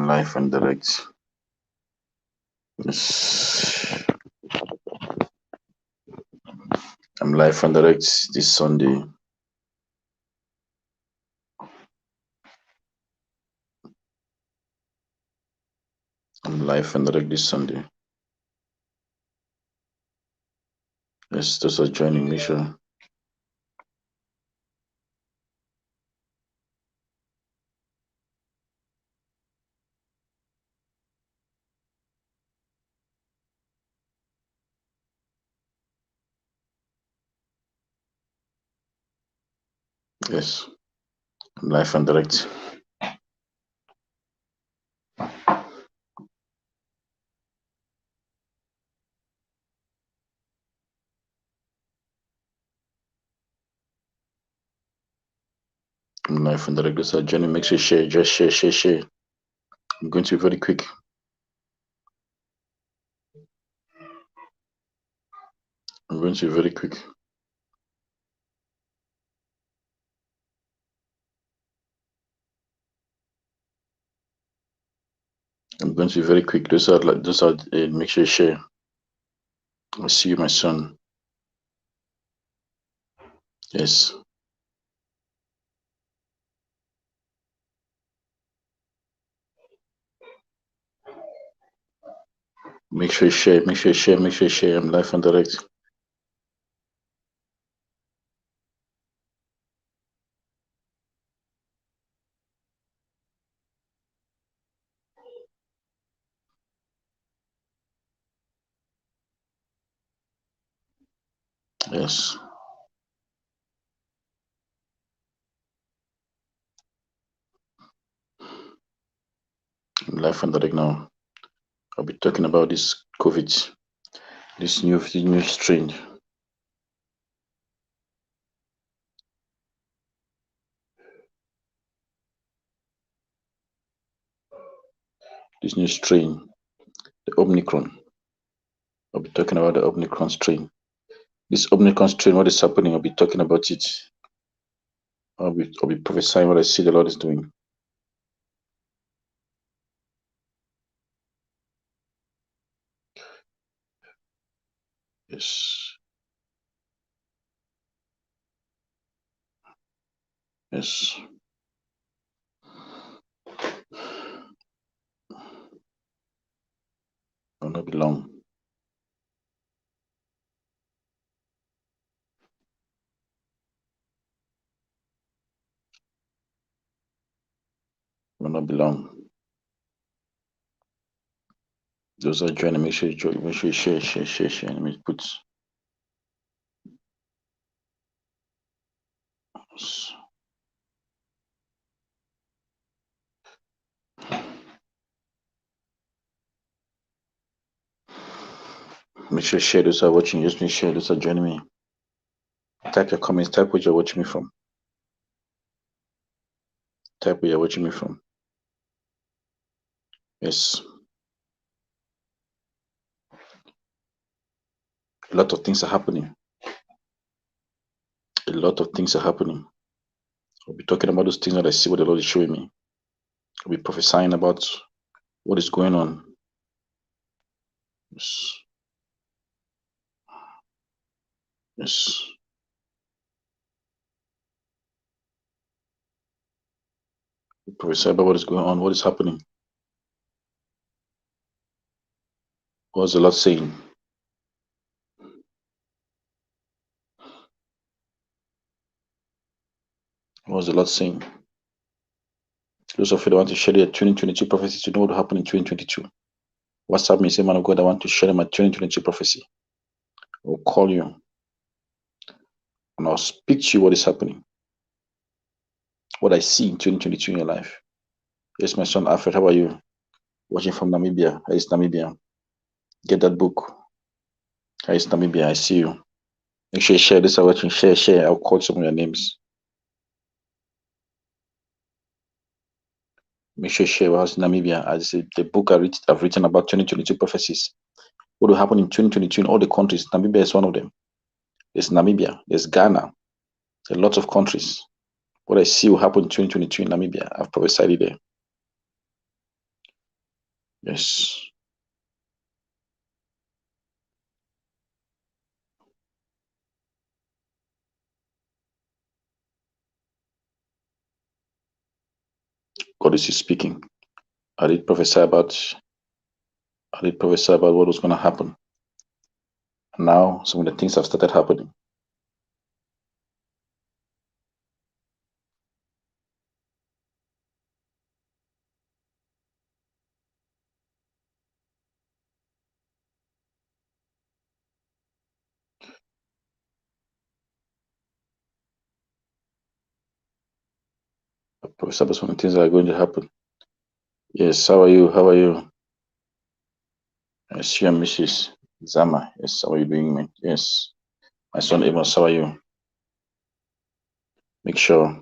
live and direct. Yes. I'm live and direct this Sunday. I'm live and direct this Sunday. Yes, those are joining me, sure. Yes, I'm live and direct. I'm live and direct. Those are joining. Make sure you share. Just share. I'm going to be very quick. I'm going to be very quick. I'm going to be very quick. Those are make sure you share. I see you, my son. Yes. Make sure you share. Make sure you share. Make sure you share. I'm live and direct. Yes. I'm live and direct now. I'll be talking about this COVID, this new strain. This new strain, the Omicron. I'll be talking about the Omicron strain. This Omicron strain, what is happening? I'll be talking about it. I'll be prophesying what I see the Lord is doing. Yes. Yes. Will not be long. Will not be long. Those are joining. Make sure you join. Make sure you share. Let me put. Yes. Make sure you share. Those are watching. Just make sure those are joining me. Type your comments. Type where you're watching me from. Type where you're watching me from. Yes. A lot of things are happening. A lot of things are happening. I'll be talking about those things that I see what the Lord is showing me. I'll be prophesying about what is going on. Yes. Yes. We prophesy about what is going on, what is happening. What's the Lord saying? What's the Lord saying? Those of you that want to share their 2022 prophecies to know what will happen in 2022. WhatsApp me, say, man of God, I want to share my 2022 prophecy. I'll call you and I'll speak to you what is happening. What I see in 2022 in your life. Yes, my son Alfred, how are you? Watching from Namibia. How is Namibia? Get that book. How is Namibia? I see you. Make sure you share this. I'm watching. Share. I'll call some of your names. Make sure you share how's Namibia. As the book I've written about 2022 prophecies. What will happen in 2022 in all the countries? Namibia is one of them. There's Namibia. There's Ghana. There's lots of countries. What I see will happen in 2022 in Namibia, I've prophesied it there. Yes. God is speaking. I did prophesy about what was going to happen. And now some of the things have started happening. I prophesy about some of the things that are going to happen. Yes, how are you? How are you? Yes, you and Mrs. Zama. Yes, how are you doing, man? Yes. My son Amos, how are you? Make sure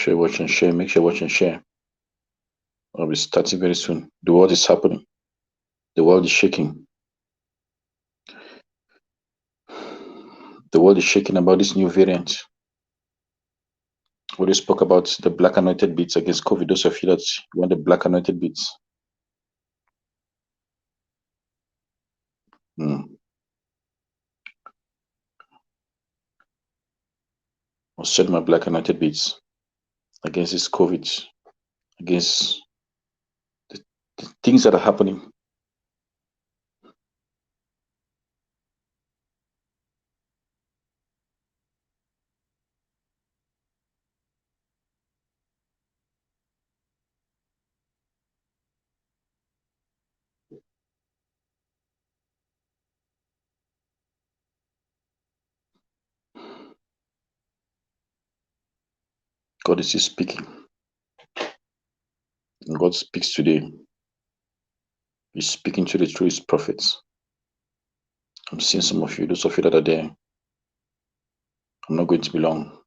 you watch and share. Make sure you watch and share. I'll be starting very soon. The world is happening. The world is shaking. The world is shaking about this new variant. We just spoke about the black anointed beads against COVID. Those of you that want the black anointed beads. I'll shed my black anointed beads against this COVID, against the things that are happening. God is still speaking. And God speaks today. He's speaking to the through his prophets. I'm seeing some of you, those of you that are there. I'm not going to be long.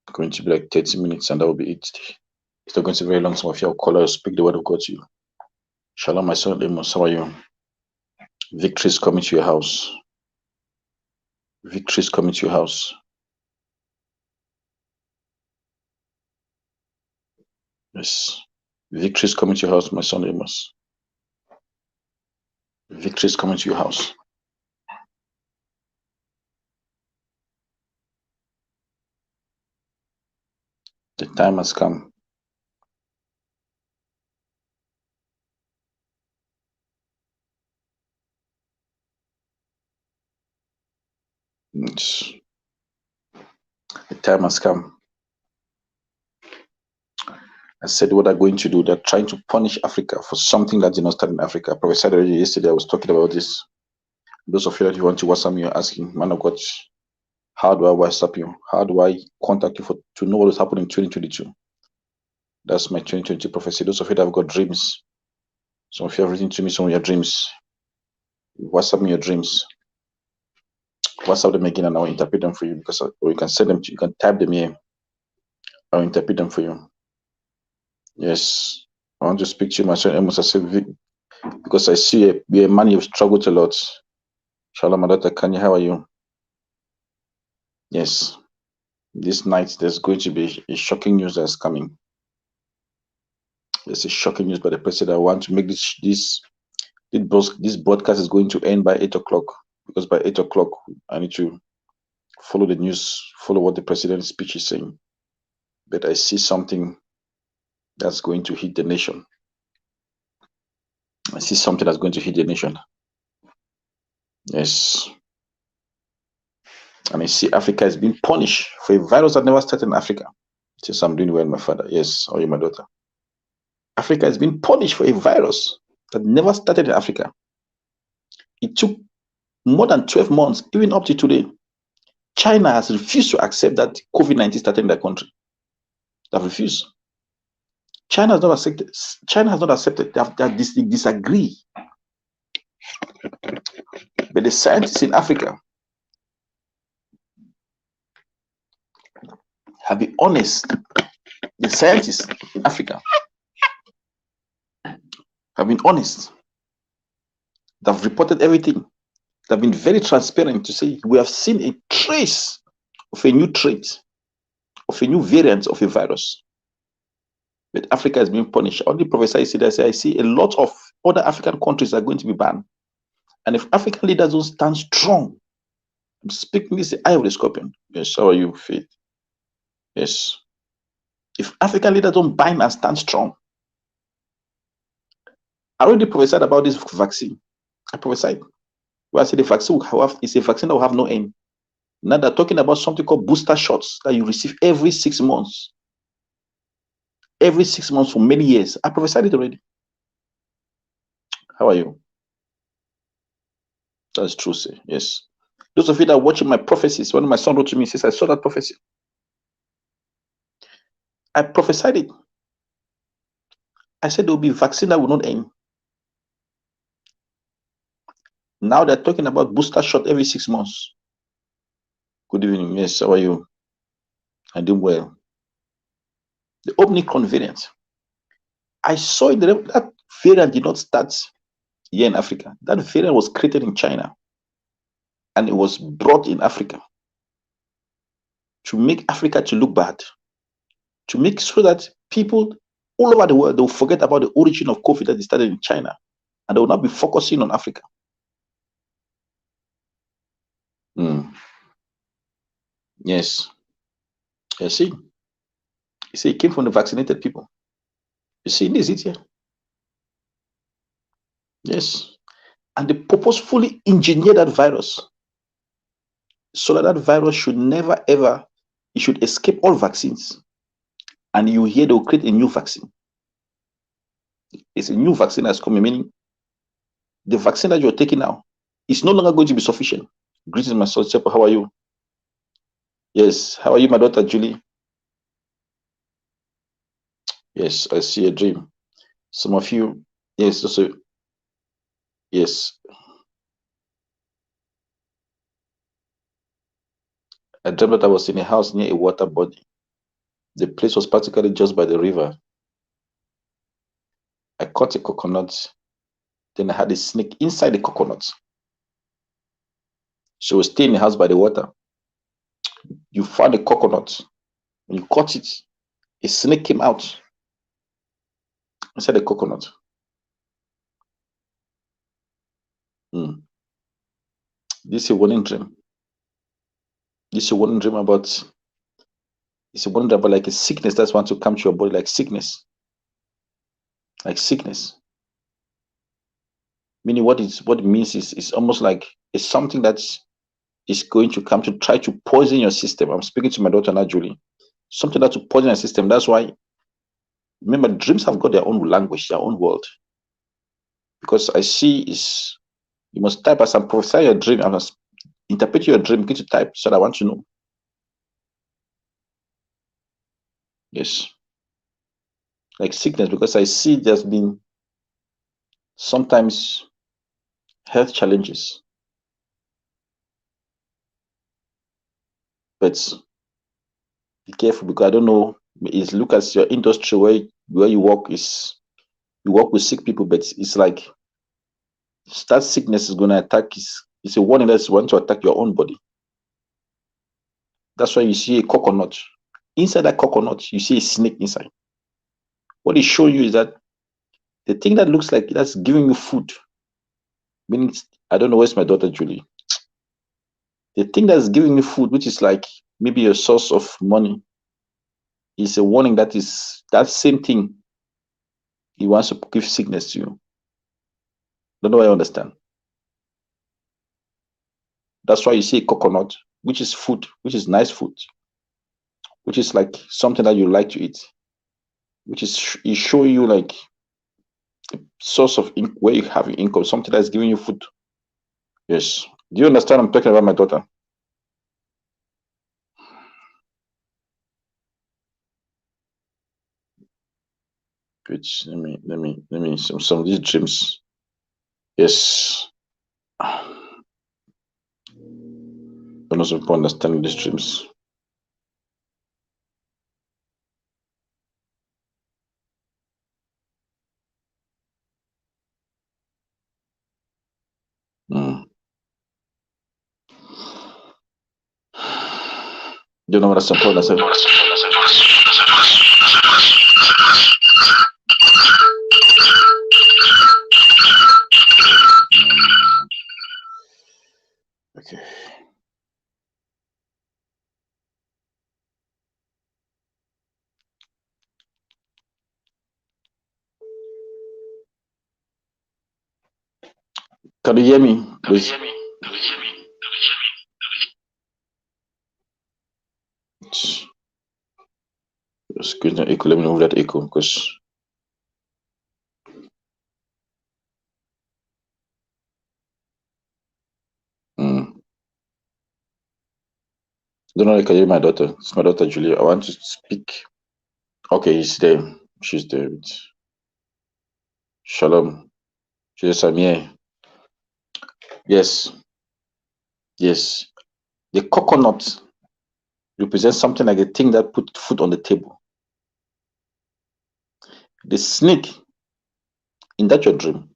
I'm going to be like 30 minutes and that will be it. It's not going to be very long. Some of you will call or speak the word of God to you. Shalom, my son Amos. How are you? Victory is coming to your house. Victory is coming to your house. Yes. Victory is coming to your house, my son Amos. Victory is coming to your house. The time has come. Yes. The time has come. I said what they're going to do. They're trying to punish Africa for something that did not start in Africa. I prophesied already yesterday. I was talking about this. Those of you that you want to WhatsApp me, you're asking, man of God, how do I WhatsApp you? How do I contact you to know what is happening in 2022? That's my 2022 prophecy. Those of you that have got dreams, some of you have written to me some of your dreams. WhatsApp me your dreams. WhatsApp them again and I'll interpret them for you or you can send them to, you can type them here. I'll interpret them for you. Yes. I want to speak to you, my son Amos. I said, because I see you're a man you've struggled a lot. Shalom, Adata Kanye, how are you? Yes. This night there's going to be a shocking news that's coming. There's a shocking news by the president. I want to make this broadcast is going to end by 8 o'clock. Because by 8 o'clock I need to follow the news, follow what the president's speech is saying. But I see something that's going to hit the nation. I see something that's going to hit the nation. Yes. And I see Africa is being punished for a virus that never started in Africa. Since I'm doing well, my father. Yes, how are you, my daughter? Africa has been punished for a virus that never started in Africa. It took more than 12 months, even up to today. China has refused to accept that COVID-19 started in their country. They have refused. China has not accepted. China has not accepted. They disagree. But the scientists in Africa have been honest. The scientists in Africa have been honest. They've reported everything. They've been very transparent to say we have seen a trace of a new trait, of a new variant of a virus. But Africa is being punished. Only Professor Isida say I see a lot of other African countries are going to be banned. And if African leaders don't stand strong, I'm speaking this the eye of the scorpion. Yes, how are you, Faith? Yes. If African leaders don't bind and stand strong, I already prophesied about this vaccine. I prophesied. Well, I said the vaccine will have, it's a vaccine that will have no end. Now they're talking about something called booster shots that you receive every 6 months. Every 6 months for many years. I prophesied it already. How are you? That's true, sir. Yes. Those of you that are watching my prophecies, when my son wrote to me, he says, I saw that prophecy. I prophesied it. I said there will be vaccine that will not end. Now they're talking about booster shot every 6 months. Good evening. Yes, how are you? I'm doing well. The Omicron variant. I saw it, that variant did not start here in Africa. That variant was created in China and it was brought in Africa to make Africa to look bad, to make sure that people all over the world, they'll forget about the origin of COVID that started in China and they will not be focusing on Africa. Yes. You see, it came from the vaccinated people. You see, this is it here. Yes. And they purposefully engineer that virus so that that virus should never ever, it should escape all vaccines. And you hear they'll create a new vaccine. It's a new vaccine that's coming, meaning the vaccine that you're taking now is no longer going to be sufficient. Greetings, my son, Chepo. How are you? Yes. How are you, my daughter, Julie? Yes, I see a dream. Some of you, yes, also, yes. I dreamt that I was in a house near a water body. The place was practically just by the river. I caught a coconut. Then I had a snake inside the coconut. She was staying in the house by the water. You found a coconut. When you caught it, a snake came out inside the coconut. This is a warning dream. This is a warning dream about, it's a warning dream about like a sickness that's want to come to your body, like sickness. Like sickness. Meaning what it means is it's almost like it's something that is going to come to try to poison your system. I'm speaking to my daughter now, Julie. Something that to poison your system. That's why, remember, dreams have got their own language, their own world. Because I see is you must type as I prophesy your dream, I must interpret your dream, get to type so that I want to know. Yes. Like sickness, because I see there's been sometimes health challenges. But be careful because I don't know. Is look at your industry where you work is you work with sick people, but it's like that sickness is gonna attack it's a warning that's want to attack your own body. That's why you see a coconut. Inside that coconut, you see a snake inside. What it shows you is that the thing that looks like that's giving you food, meaning I don't know where's my daughter Julie. The thing that's giving you food, which is like maybe a source of money, is a warning that is that same thing. He wants to give sickness to you. Don't know I understand. That's why you see a coconut, which is food, which is nice food, which is like something that you like to eat, which is showing you like a source of where you have your income, something that's giving you food. Yes. Do you understand? I'm talking about my daughter. Which let me some of these dreams. Yes. I'm not so understanding these dreams. Do you know what that's important? Okay. Can you hear me, please? Excuse me, echo. Let me remove that echo because don't know. I can hear my daughter. It's my daughter Julia. I want to speak. Okay, he's there. She's there. Shalom. Jesus, I'm here. Yes. Yes. The coconut represents something like a thing that put food on the table. The snake in that your dream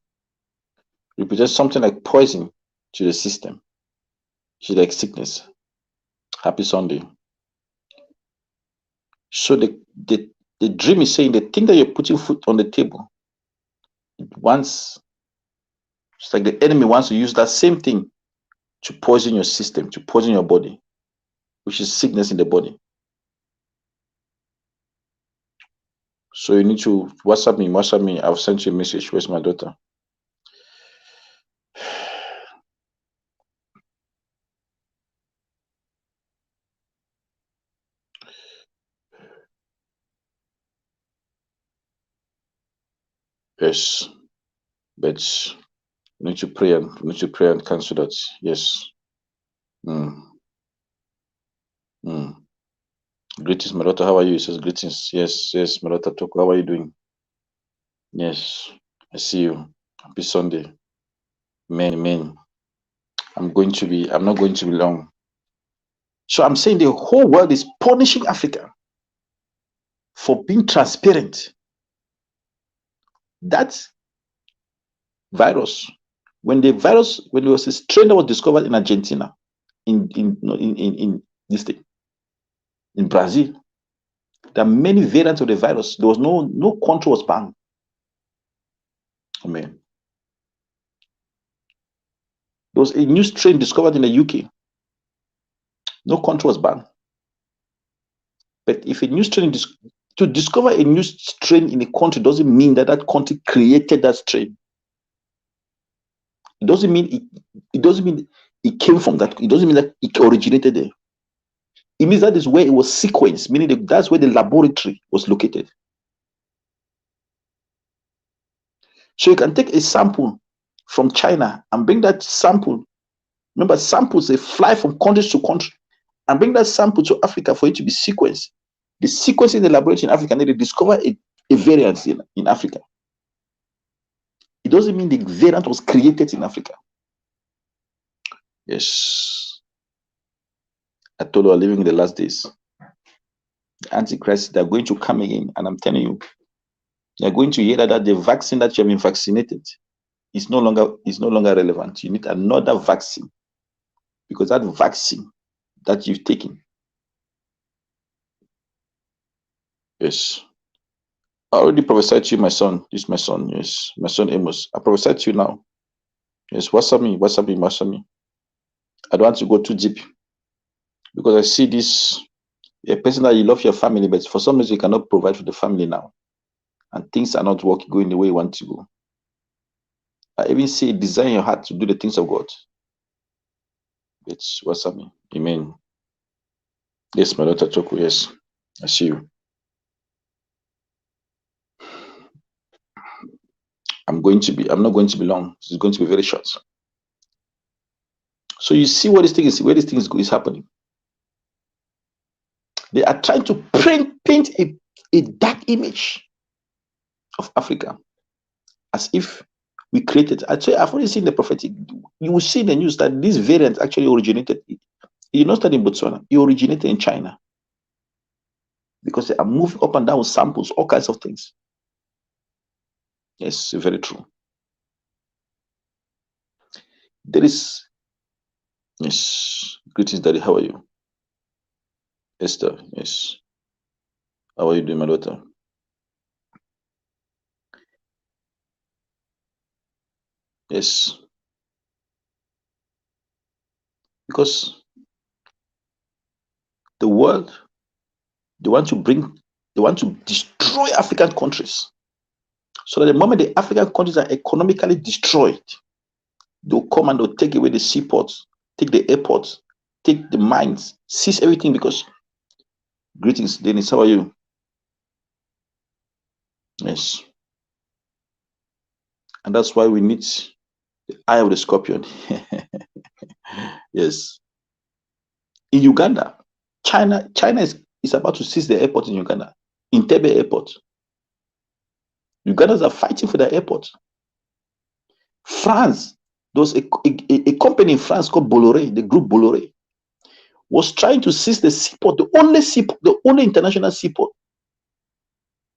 represents something like poison to the system. She's like sickness. Happy Sunday. So the dream is saying the thing that you're putting food on the table, it's like the enemy wants to use that same thing to poison your system, to poison your body, which is sickness in the body. So you need to WhatsApp me. I've sent you a message. Where's my daughter? Yes, but we need to pray and cancel that. Yes. Greetings, my daughter. How are you? It says greetings. Yes, my daughter Toko. How are you doing? Yes, I see you. Happy Sunday. Amen. I'm not going to be long. So I'm saying the whole world is punishing Africa for being transparent. That virus, when there was a strain that was discovered in Argentina, in this thing, in Brazil, there are many variants of the virus. There was no country was banned. Amen. There was a new strain discovered in the UK. No country was banned. But if a new strain to discover a new strain in a country doesn't mean that that country created that strain. It doesn't mean it came from that. It doesn't mean that it originated there. It means that is where it was sequenced, meaning that's where the laboratory was located. So you can take a sample from China and bring that sample. Remember, samples they fly from country to country, and bring that sample to Africa for it to be sequenced. The sequencing in the laboratory in Africa, and then they discover a variant in Africa. It doesn't mean the variant was created in Africa. Yes. I told you we're living in the last days. The Antichrist, they're going to come again. And I'm telling you, you're going to hear that the vaccine that you have been vaccinated is no longer relevant. You need another vaccine. Because that vaccine that you've taken. Yes. I already prophesied to you, my son. This is my son. Yes. My son Amos. I prophesied to you now. Yes. WhatsApp me. I don't want to go too deep. Because I see this, a person that you love your family, but for some reason you cannot provide for the family now. And things are not going the way you want to go. I even see a desire in your heart to do the things of God. It's WhatsApp me. Amen. Yes, my daughter Choco. Yes. I see you. I'm not going to be long. It's going to be very short. So you see where this thing is happening. They are trying to paint a dark image of Africa as if we created. Actually, I've already seen the prophetic. You will see in the news that this variant actually originated. It did not start in Botswana. It originated in China. Because they are moving up and down with samples, all kinds of things. Yes, very true. There is, yes, greetings, Daddy. How are you? Esther, yes. How are you doing, my daughter? Yes. Because the world, they want to bring, they want to destroy African countries. So that the moment the African countries are economically destroyed, they'll come and they'll take away the seaports, take the airports, take the mines, seize everything because greetings, Dennis. How are you? Yes. And that's why we need the eye of the scorpion. Yes. In Uganda, China is about to seize the airport in Uganda, Entebbe Airport. Ugandans are fighting for their airport. France, there was a company in France called Bolloré, the group Bolloré, was trying to seize the seaport, the only international seaport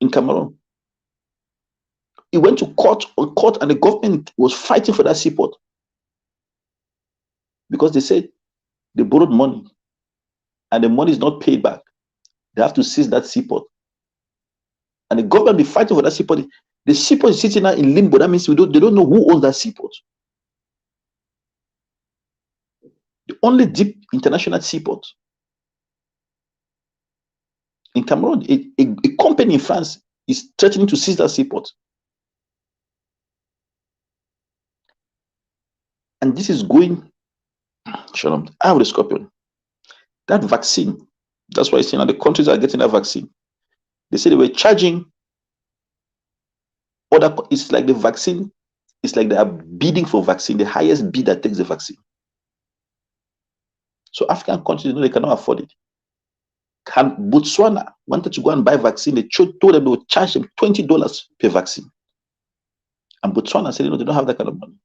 in Cameroon. It went to court, and the government was fighting for that seaport because they said they borrowed money and the money is not paid back. They have to seize that seaport. And the government be fighting for that seaport. The seaport is sitting now in limbo. That means they don't know who owns that seaport. The only deep international seaport in Cameroon, a company in France is threatening to seize that seaport. And this is going, Shalom, I have the scorpion. That vaccine, that's why you see now the countries are getting that vaccine. They say they were charging it's like the vaccine, it's like they are bidding for vaccine, the highest bidder takes the vaccine. So African countries know they cannot afford it. Botswana wanted to go and buy vaccine, they told them they would charge them $20 per vaccine. And Botswana said, they don't have that kind of money.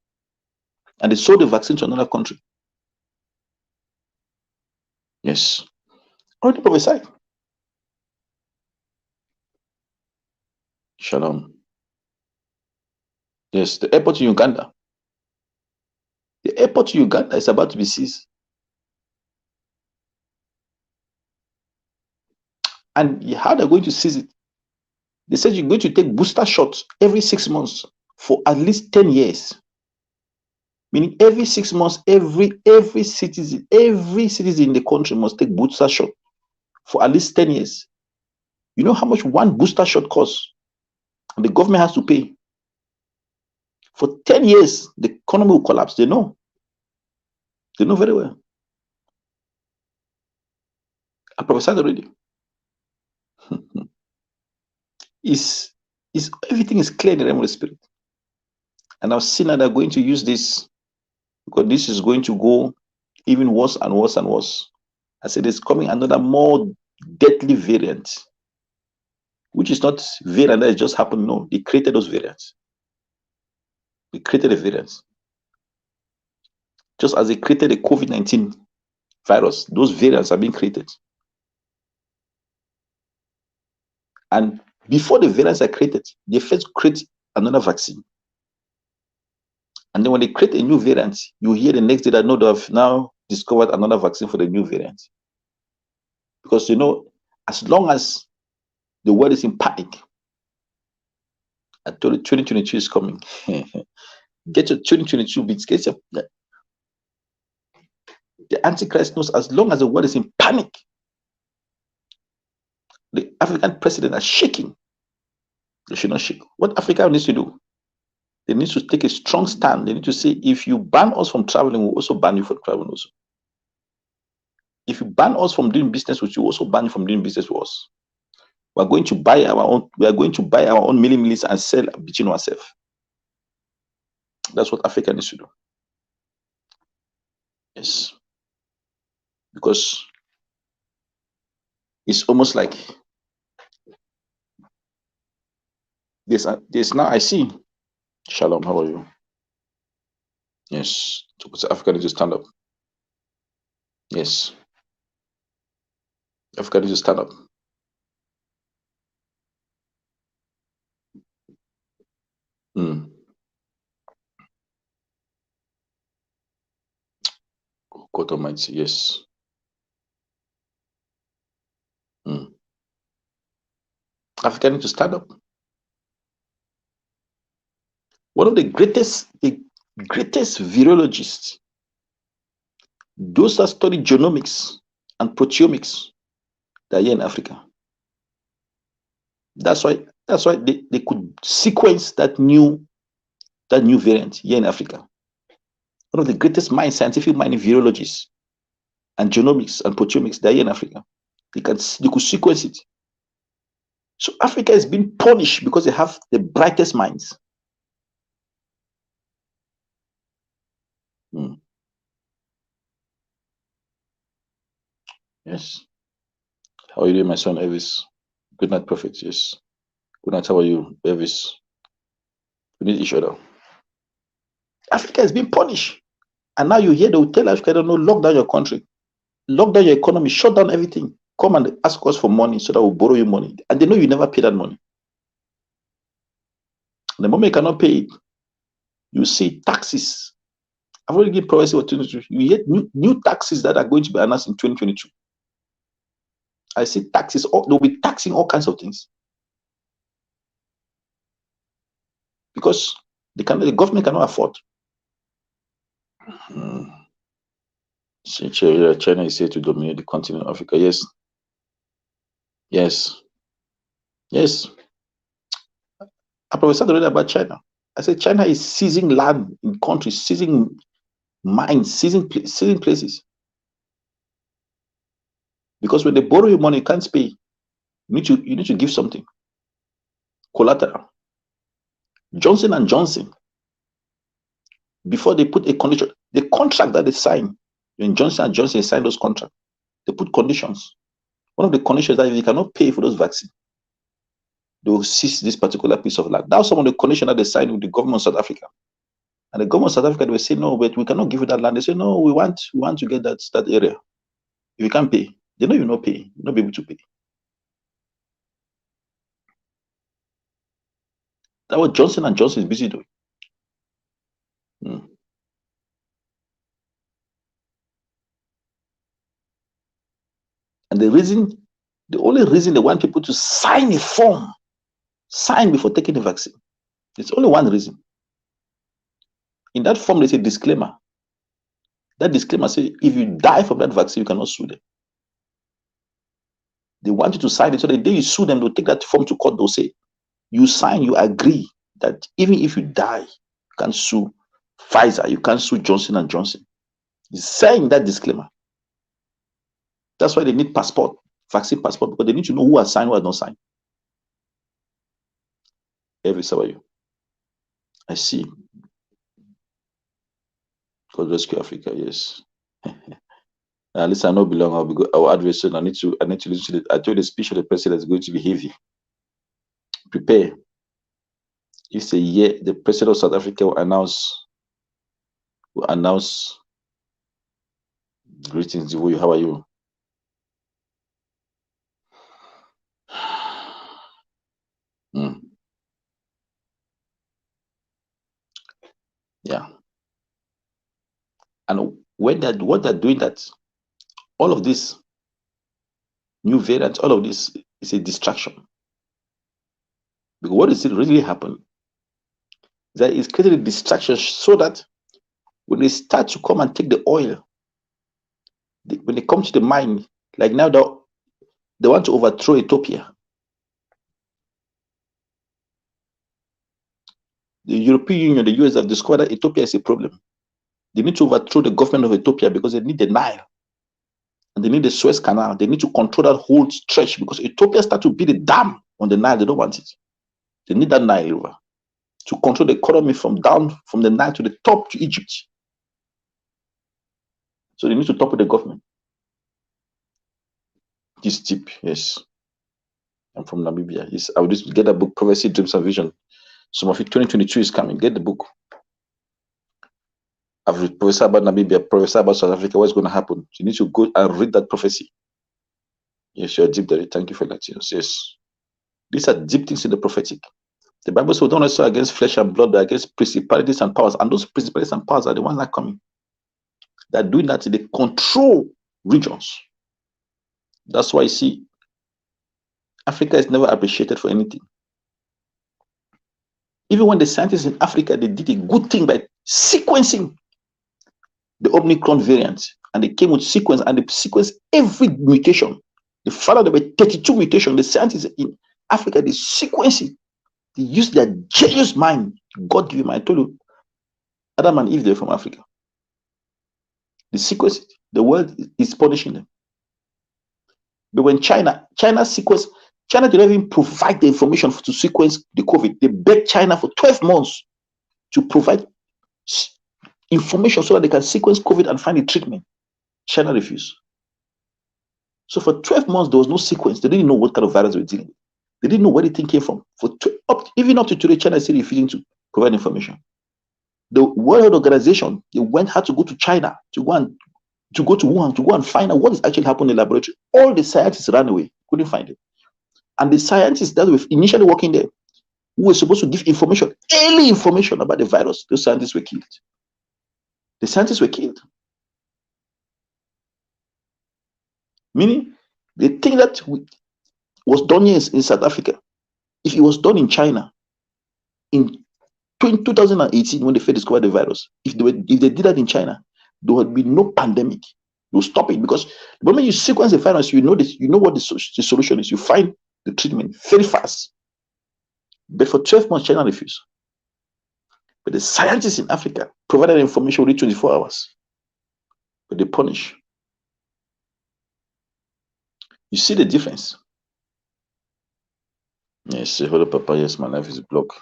And they sold the vaccine to another country. Yes. Already prophesied. Shalom. Yes, the airport in Uganda. The airport in Uganda is about to be seized. And how they're going to seize it? They said you're going to take booster shots every 6 months for at least 10 years. Meaning every 6 months, every citizen in the country must take booster shot for at least 10 years. You know how much one booster shot costs? And the government has to pay. For 10 years, the economy will collapse. They know. They know very well. I prophesied already. is everything is clear in the realm of the spirit. And I've seen that they're going to use this because this is going to go even worse and worse and worse. I said there's coming another more deadly variant, which is not variant that just happened. No, they created those variants. They created a variant. Just as they created a COVID-19 virus, those variants are being created. And before the variants are created, they first create another vaccine. And then when they create a new variant, you hear the next day that no, they have now discovered another vaccine for the new variant. Because as long as the world is in panic, I told you 2022 is coming. Get your 2022 bits. The Antichrist knows as long as the world is in panic, the African president are shaking. They should not shake. What Africa needs to do? They need to take a strong stand. They need to say, if you ban us from traveling, we'll also ban you from traveling also. If you ban us from doing business with you, we'll also ban you from doing business with us. We are going to buy our own milli and sell between ourselves. That's what Africa needs to do. Yes. Because it's almost like there's now I see. Shalom, how are you? Yes. So Africa needs to stand up. Yes. Africa needs to stand up. Mm. God Almighty, yes. Africa need to stand up. One of the greatest virologists, those that study genomics and proteomics, they're here in Africa. That's why they could sequence that new variant here in Africa. One of the greatest scientific mind virologists and genomics and proteomics, they're here in Africa. They could sequence it. So Africa is being punished because they have the brightest minds. Yes. How are you doing, my son, Elvis? Good night, Prophet. Yes. Good night. How are you, Elvis? We need each other. Africa is being punished. And now you hear they will tell Africa, don't know, lock down your country, lock down your economy, shut down everything. Come and ask us for money so that we'll borrow you money. And they know you never pay that money. The moment you cannot pay it, you see taxes. I've already given prophecy for 2022. You hear new taxes that are going to be announced in 2022. I see taxes, they'll be taxing all kinds of things. Because the government cannot afford. China is here to dominate the continent of Africa. Yes. Yes. Yes. I prophesied already about China. I said China is seizing land in countries, seizing mines, seizing places. Because when they borrow you money, you can't pay. You need to give something. Collateral. Johnson and Johnson, before they put a condition, the contract that they sign, when Johnson and Johnson signed those contracts, they put conditions. One of the conditions that if you cannot pay for those vaccines, they will seize this particular piece of land. That was some of the conditions that they signed with the government of South Africa. And the government of South Africa, they will say, no, but we cannot give you that land. They say, no, we want to get that area. If you can't pay, they know you not pay, you'll not be able to pay. That's what Johnson and Johnson is busy doing. And the only reason they want people to sign a form, sign before taking the vaccine, it's only one reason. In that form, there's a disclaimer. That disclaimer says, if you die from that vaccine, you cannot sue them. They want you to sign it, so the day you sue them, they'll take that form to court, they'll say, you sign, you agree that even if you die, you can sue Pfizer, you can't sue Johnson and Johnson. It's saying that disclaimer. That's why they need passport, vaccine passport, because they need to know who has signed, who has not signed. Every how are you? I see. God rescue Africa, yes. At least I know belong. I'll address soon. I need to listen to it. I told the speech of the president is going to be heavy. Prepare. It's a year the president of South Africa will announce greetings, Zivuyo. How are you? Yeah. And what they're doing, that all of this new variants, all of this is a distraction. Because what is it really happening? That is creating a distraction so that when they start to come and take the oil, when they come to the mine, like now they want to overthrow Ethiopia. The European Union, the US have discovered that Ethiopia is a problem. They need to overthrow the government of Ethiopia because they need the Nile. And they need the Suez Canal. They need to control that whole stretch because Ethiopia start to build a dam on the Nile. They don't want it. They need that Nile River to control the economy from the Nile to the top to Egypt. So they need to topple the government. This deep, yes. I'm from Namibia. Yes, I will just get that book, Prophecy, Dreams and Vision. Some of it, 2022 is coming. Get the book. I've prophesied about Namibia, prophesied about South Africa, what's going to happen. You need to go and read that prophecy. Yes, you're deep there. Thank you for that. Yes. These are deep things in the prophetic. The Bible says, don't wrestle against flesh and blood, but against principalities and powers. And those principalities and powers are the ones that are coming. They're doing that in the control regions. That's why you see Africa is never appreciated for anything. Even when the scientists in Africa, they did a good thing by sequencing the Omicron variant, and they came with sequence, and they sequenced every mutation. They found out there were 32 mutations. The scientists in Africa, they sequenced it. They used their genius mind. God give him. I told you, Adam and Eve, they're from Africa. They sequenced it. The world is punishing them. But when China sequenced, China did not even provide the information to sequence the COVID. They begged China for 12 months to provide information so that they can sequence COVID and find a treatment. China refused. So for 12 months, there was no sequence. They didn't know what kind of virus they were dealing with. They didn't know where the thing came from. Even up to today, China is still refusing to provide information. The World Health Organization, had to go to China to go to Wuhan to go and find out what is actually happening in the laboratory. All the scientists ran away, couldn't find it. And the scientists that were initially working there, who were supposed to give information, early information about the virus, those scientists were killed. The scientists were killed. Meaning, the thing that was done here in South Africa, if it was done in China in 2018, when they first discovered the virus, if they did that in China, there would be no pandemic. You'll stop it, because the moment you sequence the virus, you know what the solution is. You find the treatment very fast. But for 12 months, China refused. But the scientists in Africa provided information within 24 hours. But they punish. You see the difference? Yes, hello, Papa. Yes, my life is blocked.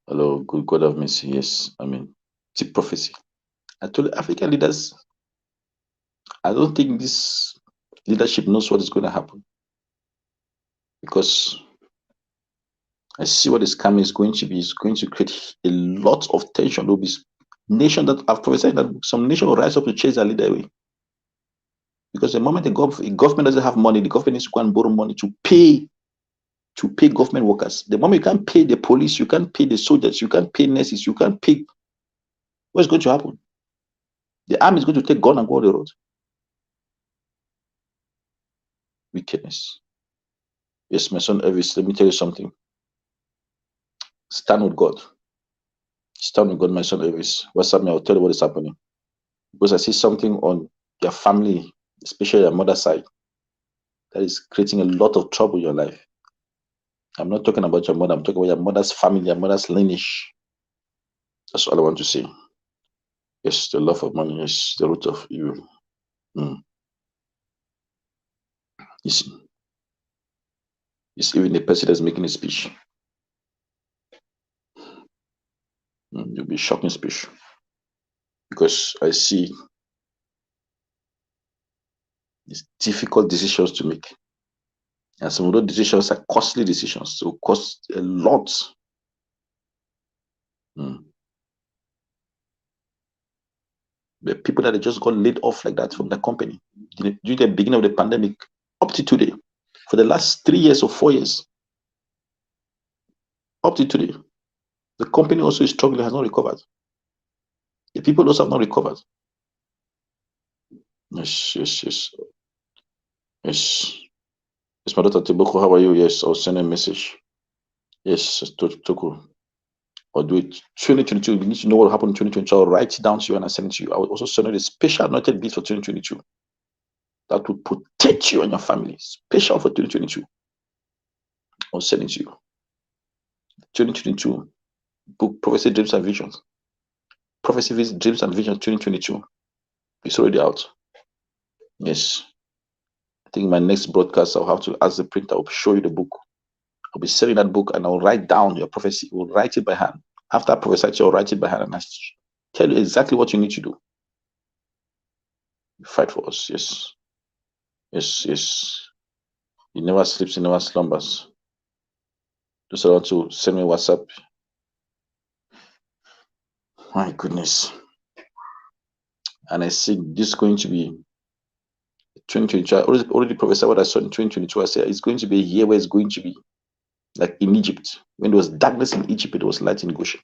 Hello, good God of mercy. Yes, it's a prophecy. I told African leaders, I don't think this leadership knows what is going to happen, because I see what this scam is going to be. It's going to create a lot of tension. There will be nations that I've prophesied that some nation will rise up to chase their leader away. Because the moment a government doesn't have money, the government needs to go and borrow money to pay government workers. The moment you can't pay the police, you can't pay the soldiers, you can't pay nurses, you can't pay. What's going to happen? The army is going to take gun and go on the road. Wickedness. Yes, my son Elvis, let me tell you something. Stand with God. Stand with God, my son Elvis. What's up, I'll tell you what is happening. Because I see something on your family, especially your mother's side, that is creating a lot of trouble in your life. I'm not talking about your mother. I'm talking about your mother's family, your mother's lineage. That's all I want to say. Yes, the love of money is the root of evil. You see, it's even the person that's making a speech. You'll be shocking speech. Because I see these difficult decisions to make. And some of those decisions are costly decisions. So cost a lot. The people that just got laid off like that from the company during the beginning of the pandemic up to today, for the last 3 years or 4 years, up to today, the company also is struggling, has not recovered. The people also have not recovered. Yes. Yes, my daughter Tiboko, how are you? Yes, I'll send a message. Yes, Toko. I'll do it. 2022, you need to know what happened in 2022. I'll write it down to you and I'll send it to you. I will also send you a special anointed beat for 2022 that will protect you and your family. Special for 2022. I'll send it to you. 2022 book, Prophecy, Dreams and Visions. Prophecy, Dreams and Visions 2022. It's already out. Yes. I think my next broadcast, I'll have to ask the printer, I'll show you the book. I'll be selling that book and I'll write down your prophecy. We'll write it by hand. After I prophesy, I'll write it by hand and I'll tell you exactly what you need to do. You fight for us. Yes. He never sleeps, he never slumbers. Just want to send me WhatsApp. My goodness. And I see this going to be 2022. I already prophesied what I saw in 2022. I said it's going to be a year where it's going to be like in Egypt. When there was darkness in Egypt, there was light in Goshen.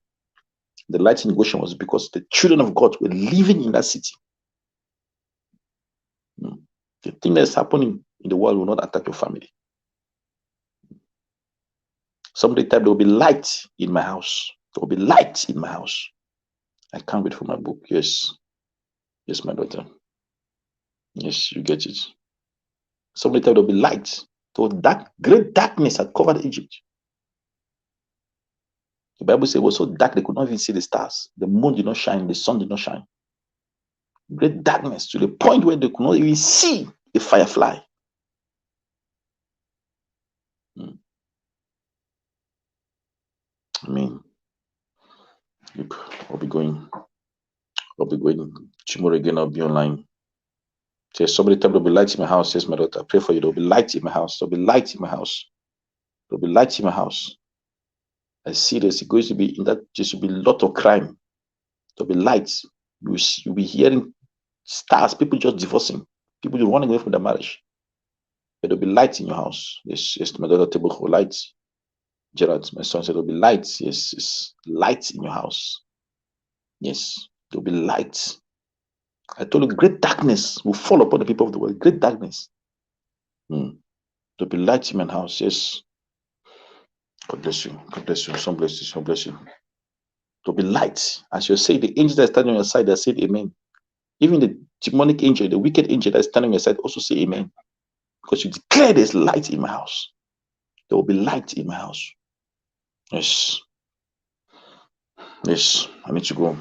The light in Goshen was because the children of God were living in that city. The thing that's happening in the world will not attack your family. Somebody type, there will be light in my house. There will be light in my house. I can't wait for my book. Yes. Yes, my daughter. Yes, you get it. Somebody type, there will be light. So great darkness had covered Egypt. The Bible says it was so dark they could not even see the stars. The moon did not shine. The sun did not shine. Great darkness to the point where they could not even see a firefly. I mean, look, I'll be going tomorrow again. I'll be online. Says somebody type, there'll be light in my house. Says my daughter, I pray for you. There'll be light in my house. There'll be light in my house. There'll be light in my house. I see there's going to be in that there should be a lot of crime. There'll be lights. You'll be hearing stars, people just divorcing, people just running away from their marriage. But there'll be light in your house. Yes, my daughter table for lights. Gerard, my son said there'll be lights. Yes, light in your house. Yes, there'll be light. I told you, great darkness will fall upon the people of the world. Great darkness. There'll be light in my house. Yes. God bless you. God bless you. Some bless you. Some bless you. There'll be light. As you say, the angels that are standing on your side, they said amen. Even the demonic angel, the wicked angel that is standing on your side, also say amen. Because you declare there's light in my house. There will be light in my house. Yes. Yes. I need to go.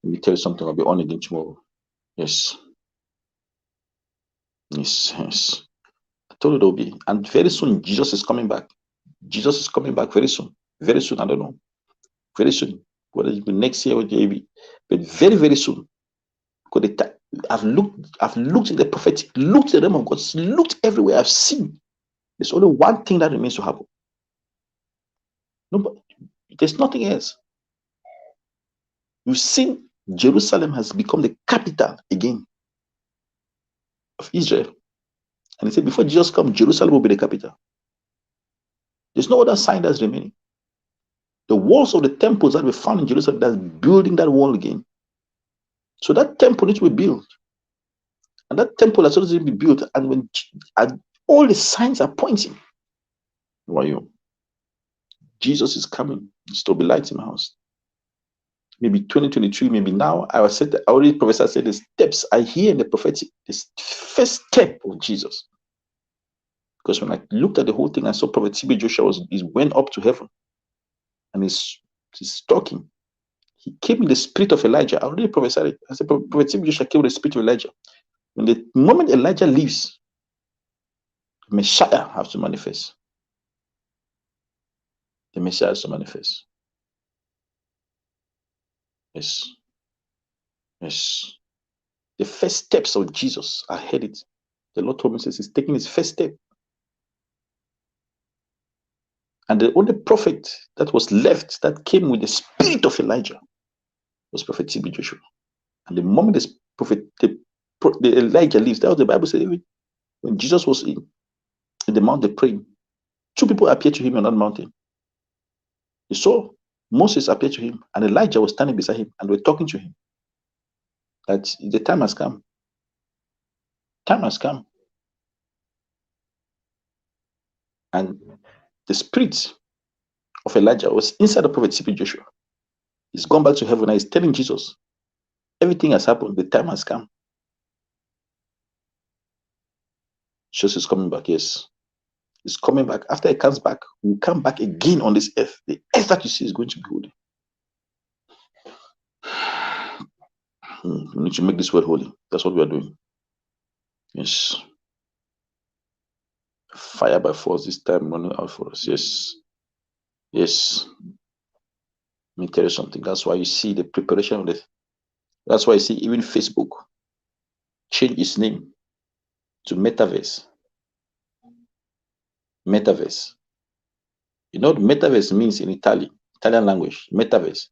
Let me tell you something. I'll be on again tomorrow. Yes. Yes. Yes. I told you there will be. And very soon, Jesus is coming back. Jesus is coming back very soon. Very soon. I don't know. Very soon. Whether it be next year or the year, but very, very soon. Because I've looked in the prophetic, looked in the realm of God, looked everywhere. I've seen. There's only one thing that remains to happen. No, but there's nothing else. You've seen Jerusalem has become the capital again of Israel. And he said, before Jesus comes, Jerusalem will be the capital. There's no other sign that's remaining. The walls of the temples that were found in Jerusalem, that's building that wall again. So that temple needs to be built. And that temple has already been built. And all the signs are pointing. Why you? Jesus is coming. There's to be light in my house. Maybe 2023, maybe now. I already prophesied, said the steps I hear in the prophetic, this first step of Jesus. Because when I looked at the whole thing, I saw Prophet TB Joshua went up to heaven. And he's talking. He came in the spirit of Elijah. I already prophesied it. I said, Prophet TB Joshua came with the spirit of Elijah. When the moment Elijah leaves, the Messiah has to manifest. The Messiah has to manifest. Yes. Yes. The first steps of Jesus, I heard it. The Lord told me, says he's taking his first step. And the only prophet that was left that came with the spirit of Elijah was Prophet TB Joshua. And the moment the Elijah leaves, that was the Bible says, when Jesus was in the mountain praying, two people appeared to him on that mountain. He saw Moses appear to him, and Elijah was standing beside him, and they were talking to him. That the time has come. Time has come. And the spirit of Elijah was inside the prophet TB Joshua. He's gone back to heaven and he's telling Jesus, everything has happened, the time has come. Jesus is coming back, yes. He's coming back. After he comes back, he will come back again on this earth. The earth that you see is going to be holy. We need to make this world holy. That's what we are doing. Yes. Fire by force this time running out for us. Yes. Yes. Let me tell you something. That's why you see the preparation of this. That's why you see even Facebook change its name to Metaverse. Metaverse. You know what Metaverse means in Italian language? Metaverse.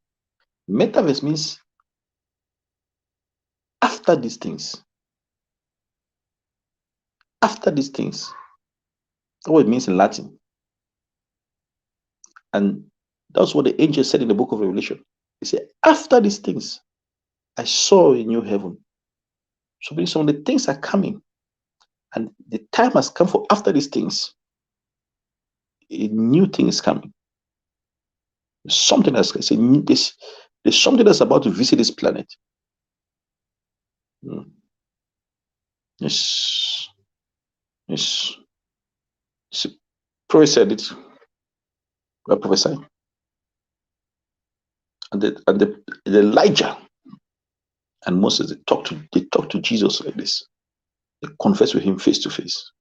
Metaverse means after these things. After these things. That's what it means in Latin. And that's what the angel said in the book of Revelation. He said, after these things, I saw a new heaven So some of the things are coming, and the time has come for after these things. A new thing is coming. There's something that's there's something that's about to visit this planet. Yes. Yes. See, prophet said it. God prophesied. And the Elijah and Moses, they talked to Jesus like this. They confessed with him face to face.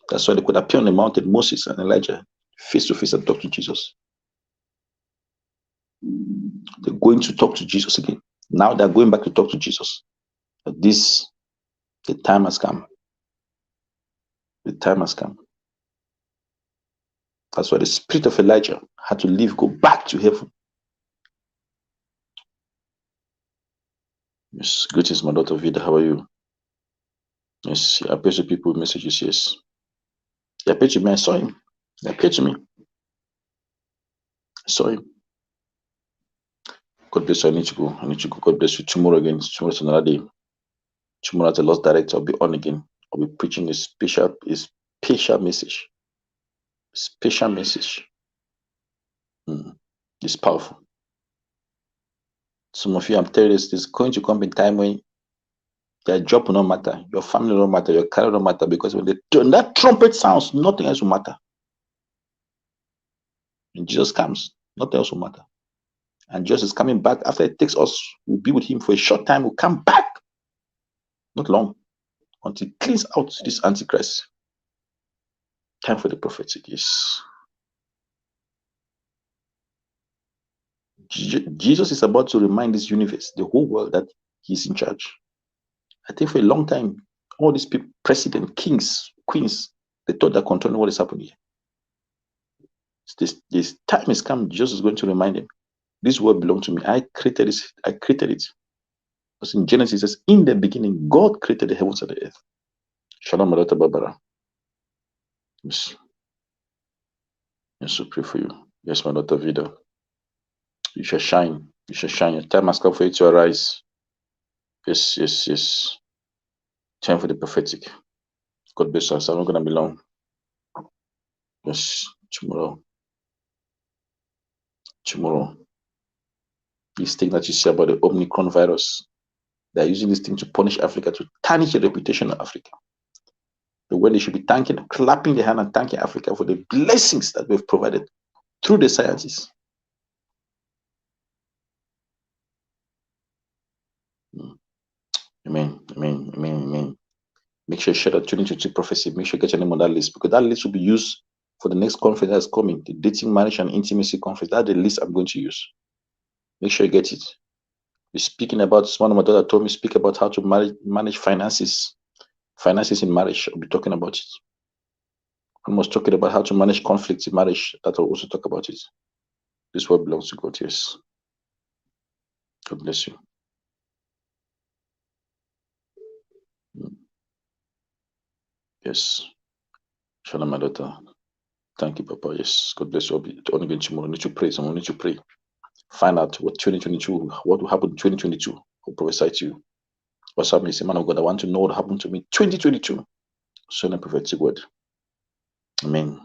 That's why they could appear on the mountain, Moses and Elijah, face to face, and talk to Jesus. They're going to talk to Jesus again. Now they're going back to talk to Jesus. But the time has come. The time has come. That's why the spirit of Elijah had to leave, go back to heaven. Yes, greetings, my daughter Vida. How are you? Yes, he appears to people with messages. Yes, he appeared to me. I saw him. He appeared to me. I saw him. God bless you. I need to go. God bless you. Tomorrow again. Tomorrow's another day. Tomorrow, as the Lord's director, I'll be on again. I'll be preaching a special message. Special message. It's powerful. Some of you, I'm telling you, there's going to come a time when your job will not matter, your family will not matter, your career will not matter, because when that trumpet sounds, nothing else will matter. When Jesus comes, nothing else will matter. And Jesus is coming back after it takes us. We'll be with him for a short time. We'll come back. Not long. Until he cleans out this Antichrist. Time for the prophetic. Yes. Jesus is about to remind this universe, the whole world, that he's in charge. I think for a long time, all these people, presidents, kings, queens, they thought they're controlling what is happening here. This time has come. Jesus is going to remind them, this world belongs to me. I created this. I created it. Because in Genesis, it says, in the beginning, God created the heavens and the earth. Shalom, my daughter Barbara. Yes. Yes, I pray for you. Yes, my daughter Vida. You shall shine. You shall shine. Your time has come for you to arise. Yes, yes, yes. Time for the prophetic. God bless us. I'm not going to be long. Yes, tomorrow. This thing that you see about the Omicron virus, they're using this thing to punish Africa, to tarnish the reputation of Africa. The way they should be clapping their hand and thanking Africa for the blessings that we've provided through the sciences. Amen, amen, amen, amen. Make sure you share that 2022 prophecy. Make sure you get your name on that list, because that list will be used for the next conference that's coming, the Dating, Marriage, and Intimacy Conference. That's the list I'm going to use. Make sure you get it. We're speaking about, one of my daughter told me, speak about how to manage finances in marriage. I'll be talking about it. I was talking about how to manage conflicts in marriage. That will also talk about it. This word belongs to God. Yes. God bless you. Yes. Shalom, my daughter. Thank you, Papa. Yes. God bless you. I'll be on again tomorrow. I need to pray. Someone need to pray. Find out what 2022, what will happen in 2022. I'll prophesy to you. What's happening? Say, man of God, I want to know what happened to me 2022. So, a prophetic word. Amen.